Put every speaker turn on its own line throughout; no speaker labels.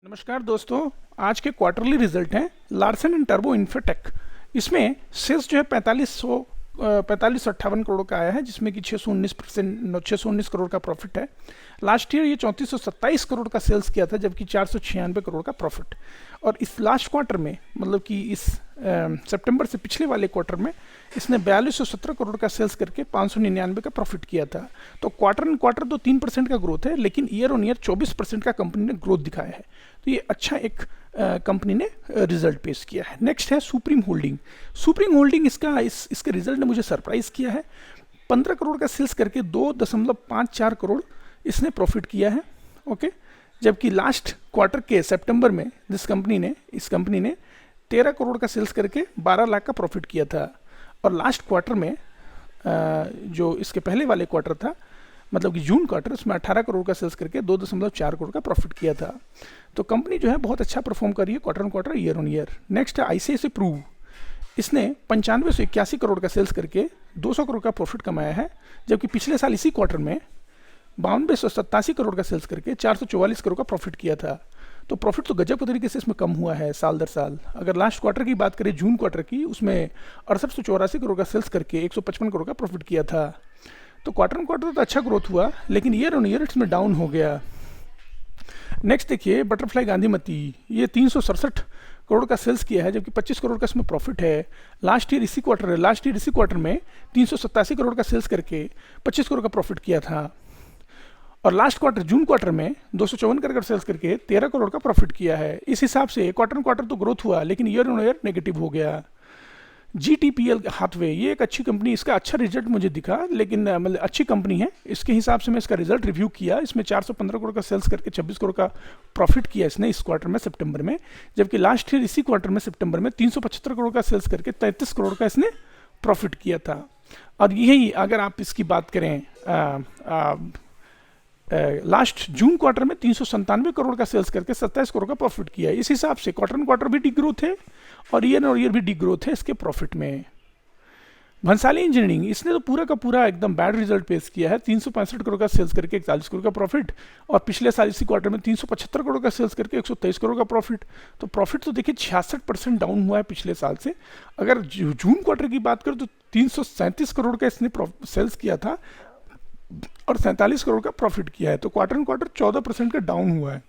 नमस्कार दोस्तों, आज के क्वार्टरली रिजल्ट हैं लार्सन एंड टर्बो इन्फोटेक। इसमें सेल्स जो है 4558 करोड़ का आया है, जिसमें कि 619 करोड़ का प्रॉफिट है। लास्ट ईयर ये 3427 करोड़ का सेल्स किया था, जबकि 496 करोड़ का प्रॉफिट। और इस लास्ट क्वार्टर में, मतलब कि इस सितंबर से पिछले वाले क्वार्टर में इसने 4217 करोड़ का सेल्स करके 599 का प्रॉफिट किया था। तो क्वार्टर एंड क्वार्टर तो 3% का ग्रोथ है, लेकिन ईयर ऑन ईयर 24% का कंपनी ने ग्रोथ दिखाया है। तो ये अच्छा एक कंपनी ने रिजल्ट पेश किया है। नेक्स्ट है सुप्रीम होल्डिंग। सुप्रीम होल्डिंग इसके रिजल्ट ने मुझे सरप्राइज किया है। 15 करोड़ का सेल्स करके 2.54 करोड़ इसने प्रॉफिट किया है। ओके, जबकि लास्ट क्वार्टर के सितंबर में इस कंपनी ने 13 करोड़ का सेल्स करके 12 लाख का प्रॉफिट किया था। और लास्ट क्वार्टर में जो इसके पहले वाले क्वार्टर था, मतलब कि जून क्वार्टर, उसमें 18 करोड़ का सेल्स करके 2.4 करोड़ का प्रॉफिट किया था। तो कंपनी जो है बहुत अच्छा परफॉर्म कर रही है quarter on quarter, year on year. Next है आईसीआईसीआई प्रू। इसने 95 से 81 करोड़ का सेल्स करके 200 करोड़ का प्रॉफिट कमाया है, जबकि पिछले साल इसी क्वार्टर में 9287 करोड़ का सेल्स करके 444 करोड़ का प्रॉफिट किया था। तो प्रॉफिट तो गजब के तरीके से इसमें कम हुआ है साल दर साल। अगर लास्ट क्वार्टर की बात करें, जून क्वार्टर की, उसमें 6884 करोड़ का सेल्स करके 155 करोड़ का प्रॉफिट किया था। तो क्वार्टर ऑन क्वार्टर तो अच्छा ग्रोथ हुआ, लेकिन ईयर ऑन ईयर इसमें डाउन हो गया। नेक्स्ट देखिए बटरफ्लाई गांधीमती। ये 367 करोड़ का सेल्स किया है, जबकि 25 करोड़ का इसमें प्रॉफिट है। लास्ट ईयर इसी क्वार्टर में 387 करोड़ का सेल्स करके 25 करोड़ का प्रॉफिट किया था। और लास्ट क्वार्टर, जून क्वार्टर में 254 करोड़ का सेल्स करके 13 करोड़ का प्रॉफिट किया है। इस हिसाब से क्वार्टर ऑन क्वार्टर तो ग्रोथ हुआ, लेकिन ईयर ऑन ईयर नेगेटिव हो गया। GTPL हाथवे, ये एक अच्छी कंपनी, इसका अच्छा रिजल्ट मुझे दिखा, लेकिन मतलब अच्छी कंपनी है। इसके हिसाब से मैं इसका रिजल्ट रिव्यू किया। इसमें 415 करोड़ का सेल्स करके 26 करोड़ का प्रॉफिट किया इसने इस क्वार्टर में, सितंबर में। जबकि लास्ट ईयर इसी क्वार्टर में सितंबर में 375 करोड़ का सेल्स करके 33 करोड़ का इसने प्रॉफिट किया था। और यही अगर आप इसकी बात करें, लास्ट जून क्वार्टर में 397 करोड़ का सेल्स करके 27 करोड़ का प्रॉफिट किया है। इस हिसाब से क्वार्टर ऑन क्वार्टर भी डी ग्रोथ है और ईयर भी डी ग्रोथ है इसके प्रॉफिट में। भंसाली इंजीनियरिंग, इसने तो पूरा का पूरा एकदम बैड रिजल्ट पेश किया है। 365 करोड़ का सेल्स करके 41 करोड़ का प्रॉफिट, और पिछले साल इसी क्वार्टर में 375 करोड़ का सेल्स करके 123 करोड़ का प्रॉफिट। तो प्रॉफिट तो देखिए 66% डाउन हुआ है पिछले साल से। अगर जून क्वार्टर की बात करें तो 337 करोड़ का इसने सेल्स किया था और 47 करोड़ का प्रॉफिट किया है। तो क्वार्टर ऑन क्वार्टर 14% का डाउन हुआ है।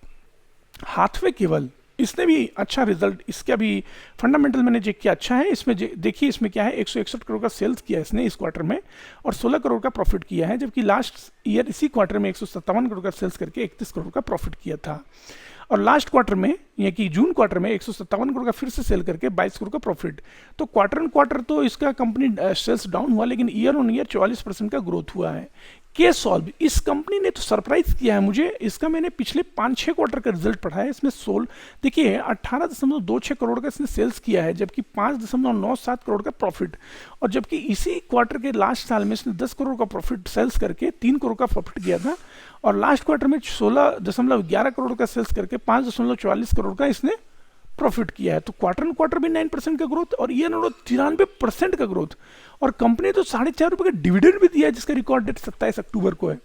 हाथवे केबल, इसने भी अच्छा रिजल्ट, इसका भी फंडामेंटल मैंने चेक किया, अच्छा है। इसमें देखिए इसमें क्या है, 161 करोड़ का सेल्स किया है इसने इस क्वार्टर में, और 16 करोड़ का प्रॉफिट किया है। जबकि लास्ट ईयर इसी क्वार्टर में 157 करोड़ का सेल्स करके 31 करोड़ का प्रॉफिट किया था। और लास्ट क्वार्टर में, यानी कि जून क्वार्टर में 157 करोड़ का फिर से सेल करके 22 करोड़ का प्रॉफिट। तो क्वार्टर ऑन क्वार्टर तो इसका कंपनी सेल्स डाउन हुआ, लेकिन ईयर ऑन ईयर 44% का ग्रोथ हुआ है। केसॉल्व, इस कंपनी ने तो सरप्राइज किया है मुझे। इसका मैंने पिछले 5-6 क्वार्टर का रिजल्ट पढ़ा है। इसमें देखिए 18.26 करोड़ का इसने सेल्स किया है, जबकि 5.97 करोड़ का प्रॉफिट। और जबकि इसी क्वार्टर के लास्ट साल में इसने 10 करोड़ का प्रॉफिट सेल्स करके 3 करोड़ का प्रॉफिट किया था। और लास्ट क्वार्टर में 16.11 करोड़ का सेल्स करके 5.44 करोड़ का इसने प्रॉफिट किया है। तो क्वार्टर ऑन क्वार्टर भी 9% का ग्रोथ और ईयर ऑन 93% का ग्रोथ। और कंपनी तो 4.5 रुपये का डिविडेंड भी दिया है, जिसका रिकॉर्ड डेट 27 अक्टूबर को है।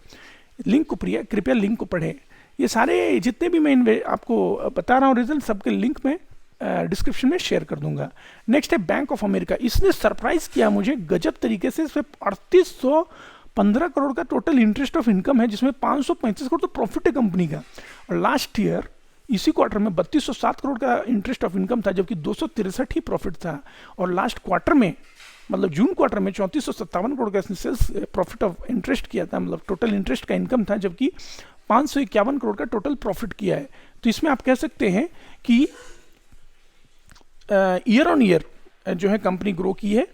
लिंक को कृपया लिंक को पढ़ें। ये सारे जितने भी मैं आपको बता रहा हूँ रिजल्ट, सबके लिंक में डिस्क्रिप्शन में शेयर कर दूंगा। नेक्स्ट है बैंक ऑफ अमेरिका। इसने सरप्राइज किया मुझे गजब तरीके से। इसमें 3815 करोड़ का टोटल इंटरेस्ट ऑफ इनकम है, जिसमें 535 करोड़ तो प्रॉफिट है कंपनी का। और लास्ट ईयर इसी क्वार्टर में 3207 करोड़ का इंटरेस्ट ऑफ इनकम था, जबकि 263 ही प्रॉफिट था। और लास्ट क्वार्टर में, मतलब जून क्वार्टर में 3457 करोड़ का इसने सेल्स प्रॉफिट ऑफ इंटरेस्ट किया था, मतलब टोटल इंटरेस्ट का इनकम था, जबकि 551 करोड़ का टोटल प्रॉफिट किया है। तो इसमें आप कह सकते हैं कि ईयर ऑन ईयर जो है कंपनी ग्रो की है,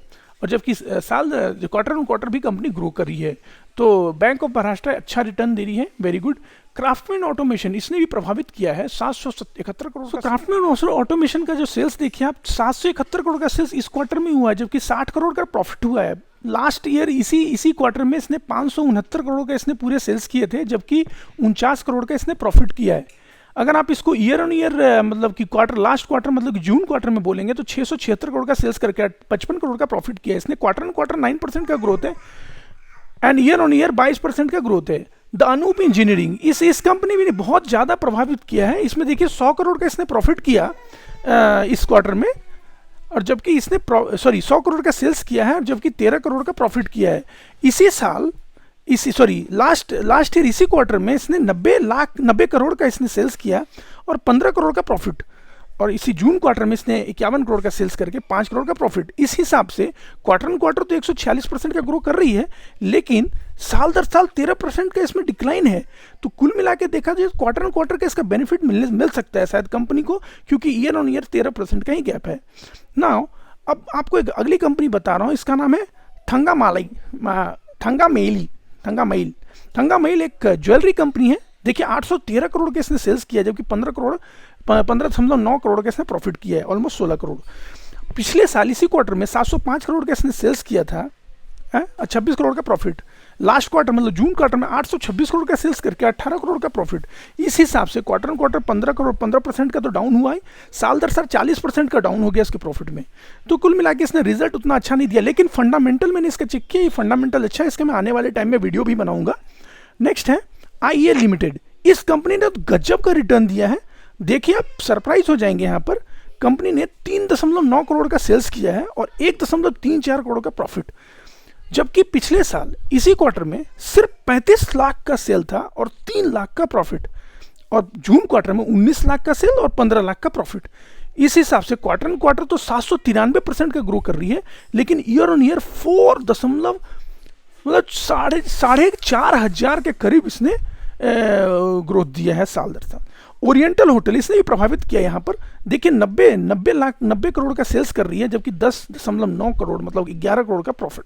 और जबकि साल क्वार्टर ऑन क्वार्टर भी कंपनी ग्रो कर रही है। तो बैंक ऑफ महाराष्ट्र अच्छा रिटर्न दे रही है, वेरी गुड। क्राफ्टमैन ऑटोमेशन, इसने भी प्रभावित किया है, 771 करोड़ का। क्राफ्टमैन ऑटोमेशन का जो सेल्स देखिए आप, 771 करोड़ का सेल्स इस क्वार्टर में हुआ है, जबकि 60 करोड़ का प्रॉफिट हुआ है। लास्ट ईयर इसी क्वार्टर में इसने 569 करोड़ का इसने पूरे सेल्स किए थे, जबकि 49 करोड़ का इसने प्रॉफिट किया है। अगर आप इसको ईयर ऑन ईयर मतलब कि लास्ट क्वार्टर मतलब कि जून क्वार्टर में बोलेंगे तो 676 करोड़ का सेल्स करके 55 करोड़ का प्रॉफिट किया है इसने। क्वार्टर ऑन क्वार्टर 9% का ग्रोथ है, एंड ईयर ऑन ईयर 22% का ग्रोथ है। द अनूप इंजीनियरिंग, इस कंपनी ने बहुत ज़्यादा प्रभावित किया है। इसमें देखिए 100 करोड़ का इसने प्रॉफिट किया इस क्वार्टर में, और जबकि इसने 100 करोड़ का सेल्स किया है और जबकि 13 करोड़ का प्रॉफिट किया है। इसी साल लास्ट ईयर इसी क्वार्टर में इसने 90 करोड़ का इसने सेल्स किया और 15 करोड़ का प्रॉफिट, और इसी जून क्वार्टर में इसने 51 करोड़ का सेल्स करके 5 करोड़ का प्रॉफिट। इस हिसाब से क्वार्टर ऑन क्वार्टर तो 146% का ग्रो कर रही है, लेकिन साल दर साल 13% का इसमें डिक्लाइन है। तो कुल मिला के देखा जाए क्वार्टर ऑन क्वार्टर का इसका बेनिफिट मिल सकता है शायद कंपनी को, क्योंकि ईयर ऑन ईयर 13% का ही गैप है। नाउ अब आपको एक अगली कंपनी बता रहा हूँ, इसका नाम है थंगामेल एक ज्वेलरी कंपनी है। देखिए 813 करोड़ के इसने सेल्स किया, जबकि 15.9 करोड़ का इसने प्रॉफिट किया है, ऑलमोस्ट 16 करोड़। पिछले साल इसी क्वार्टर में 705 करोड़ का इसने सेल्स किया था, 26 करोड़ का प्रॉफिट। लास्ट क्वार्टर मतलब जून क्वार्टर में 826 करोड़ का सेल्स करके 18 करोड़ का प्रॉफिट। इस हिसाब से क्वार्टर ऑन क्वार्टर 15% का तो डाउन हुआ है, साल दर साल 40% का डाउन हो गया इसके प्रॉफिट में। तो कुल मिला के इसने रिजल्ट उतना अच्छा नहीं दिया, लेकिन फंडामेंटल मैंने इसका चेक किया, ये फंडामेंटल अच्छा है, इसका मैं आने वाले टाइम में वीडियो भी बनाऊंगा। नेक्स्ट है IEL लिमिटेड। इस कंपनी ने तो गजब का रिटर्न दिया है। देखिए आप सरप्राइज हो जाएंगे, यहाँ पर कंपनी ने 3.9 करोड़ का सेल्स किया है और 1.34 करोड़ का प्रॉफिट, जबकि पिछले साल इसी क्वार्टर में सिर्फ 35 लाख का सेल था और 3 लाख का प्रॉफिट, और जून क्वार्टर में 19 लाख का सेल और 15 लाख का प्रॉफिट। इस हिसाब से क्वार्टर ऑन क्वार्टर तो 793% का ग्रो कर रही है, लेकिन ईयर ऑन ईयर 4,500 के करीब इसने ग्रोथ दिया है साल दर साल। ओरिएंटल होटल इसने भी प्रभावित किया। यहाँ पर देखिए 90 करोड़ का सेल्स कर रही है, जबकि 10.9 करोड़ मतलब 11 करोड़ का प्रॉफिट।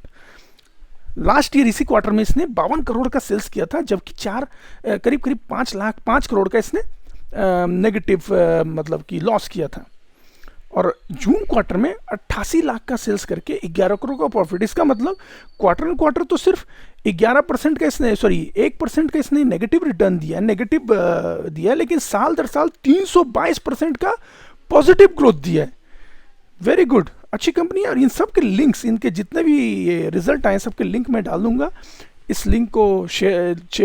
लास्ट ईयर इसी क्वार्टर में इसने 52 करोड़ का सेल्स किया था, जबकि करीब 5 करोड़ का इसने नेगेटिव मतलब कि लॉस किया था, और जून क्वार्टर में 88 लाख का सेल्स करके 11 करोड़ का प्रॉफिट। इसका मतलब क्वार्टर ऑन क्वार्टर तो सिर्फ 11% का इसने 1% का इसने नेगेटिव रिटर्न दिया, लेकिन साल दर साल 322% का पॉजिटिव ग्रोथ दिया है। वेरी गुड, अच्छी कंपनी है। और इन सब के लिंक्स, इनके जितने भी रिजल्ट आए सबके लिंक मैं डाल दूंगा। इस लिंक को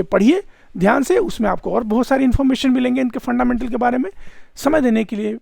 पढ़िए ध्यान से, उसमें आपको और बहुत सारी इन्फॉर्मेशन मिलेंगे इनके फंडामेंटल के बारे में। समय देने के लिए